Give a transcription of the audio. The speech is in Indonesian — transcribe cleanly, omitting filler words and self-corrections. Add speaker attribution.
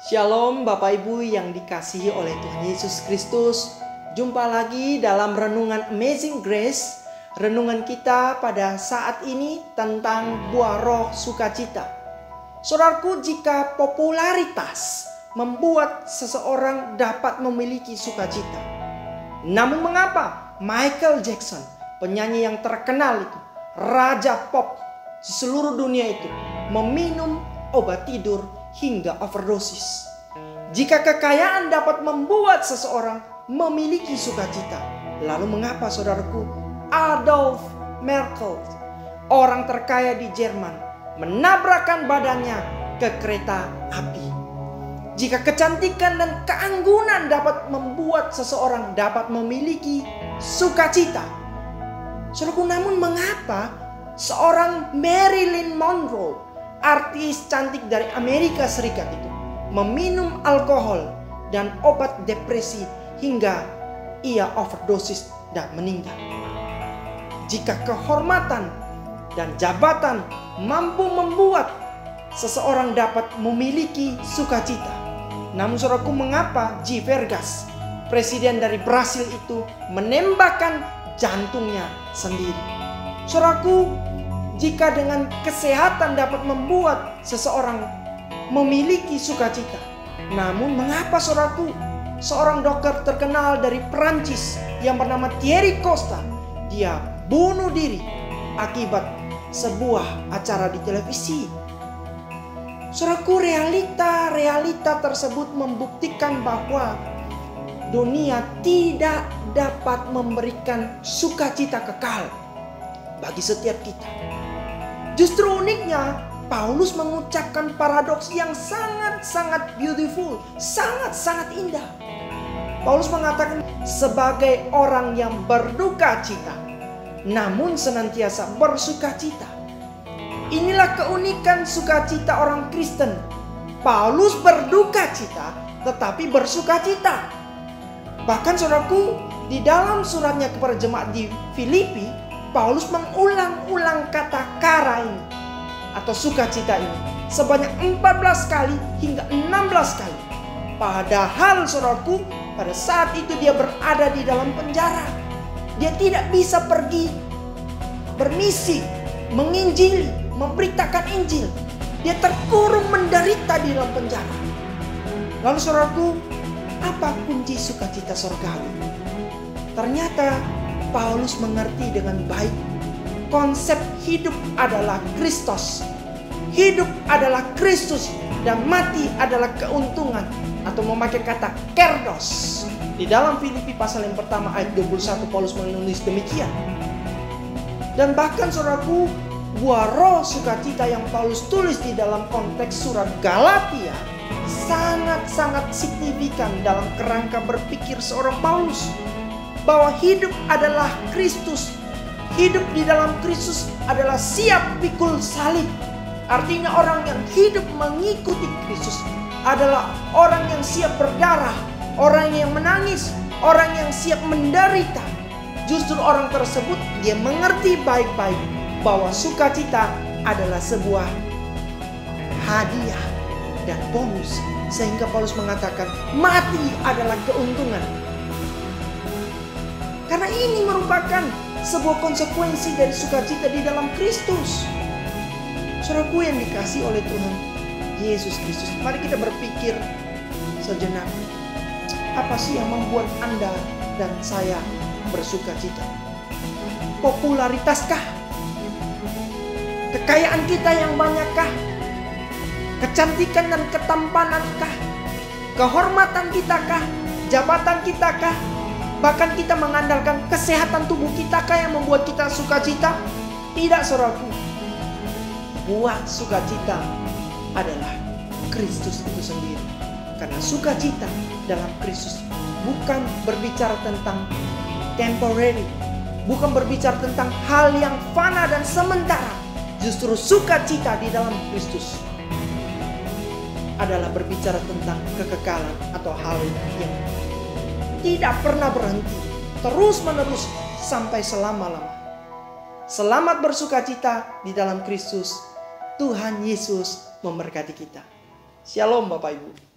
Speaker 1: Shalom Bapak Ibu yang dikasihi oleh Tuhan Yesus Kristus. Jumpa lagi dalam renungan Amazing Grace. Renungan kita pada saat ini tentang buah roh sukacita. Saudaraku, jika popularitas membuat seseorang dapat memiliki sukacita, namun mengapa Michael Jackson, penyanyi yang terkenal itu, raja pop di seluruh dunia itu, meminum obat tidur hingga overdosis? Jika kekayaan dapat membuat seseorang memiliki sukacita, lalu mengapa saudaraku Adolf Merkel, orang terkaya di Jerman, menabrakkan badannya ke kereta api? Jika kecantikan dan keanggunan dapat membuat seseorang dapat memiliki sukacita, saudaraku, namun mengapa seorang Marilyn Monroe, artis cantik dari Amerika Serikat itu, meminum alkohol dan obat depresi hingga ia overdosis dan meninggal? Jika kehormatan dan jabatan mampu membuat seseorang dapat memiliki sukacita, namun saudaraku, mengapa G. Vargas, presiden dari Brasil itu, menembakkan jantungnya sendiri? Saudaraku, jika dengan kesehatan dapat membuat seseorang memiliki sukacita, namun mengapa saudaraku seorang dokter terkenal dari Perancis yang bernama Thierry Costa, dia bunuh diri akibat sebuah acara di televisi? Saudaraku, realita tersebut membuktikan bahwa dunia tidak dapat memberikan sukacita kekal bagi setiap kita. Justru uniknya, Paulus mengucapkan paradoks yang sangat-sangat beautiful, sangat-sangat indah. Paulus mengatakan, sebagai orang yang berduka cita, namun senantiasa bersuka cita. Inilah keunikan sukacita orang Kristen. Paulus berduka cita tetapi bersuka cita. Bahkan saudaraku, di dalam suratnya kepada jemaat di Filipi, Paulus mengulang-ulang kata kara ini atau sukacita ini sebanyak 14 kali hingga 16 kali. Padahal saudaraku, pada saat itu dia berada di dalam penjara. Dia tidak bisa pergi bermisi, menginjili, memberitakan Injil. Dia terkurung menderita di dalam penjara. Lalu saudaraku, apa kunci sukacita surgawi? Ternyata Paulus mengerti dengan baik konsep hidup adalah Kristus. Hidup adalah Kristus dan mati adalah keuntungan, atau memakai kata kerdos. Di dalam Filipi pasal yang pertama ayat 21 Paulus menulis demikian. Dan bahkan saudaraku, buah roh sukacita yang Paulus tulis di dalam konteks surat Galatia sangat-sangat signifikan dalam kerangka berpikir seorang Paulus, bahwa hidup adalah Kristus. Hidup di dalam Kristus adalah siap pikul salib. Artinya orang yang hidup mengikuti Kristus adalah orang yang siap berdarah, orang yang menangis, orang yang siap menderita. Justru orang tersebut dia mengerti baik-baik bahwa sukacita adalah sebuah hadiah dan bonus. Sehingga Paulus mengatakan mati adalah keuntungan. Karena ini merupakan sebuah konsekuensi dari sukacita di dalam Kristus. Saudaraku yang dikasihi oleh Tuhan Yesus Kristus, mari kita berpikir sejenak. Apa sih yang membuat Anda dan saya bersukacita? Popularitaskah? Kekayaan kita yang banyakkah? Kecantikan dan ketampanankah? Kehormatan kitakah? Jabatan kitakah? Bahkan kita mengandalkan kesehatan tubuh kita kah yang membuat kita sukacita? Tidak, saudaraku. Buah sukacita adalah Kristus itu sendiri. Karena sukacita dalam Kristus bukan berbicara tentang temporary, bukan berbicara tentang hal yang fana dan sementara. Justru sukacita di dalam Kristus adalah berbicara tentang kekekalan atau hal yang tidak pernah berhenti, terus menerus sampai selama-lama. Selamat bersukacita di dalam Kristus. Tuhan Yesus memberkati kita. Shalom Bapak Ibu.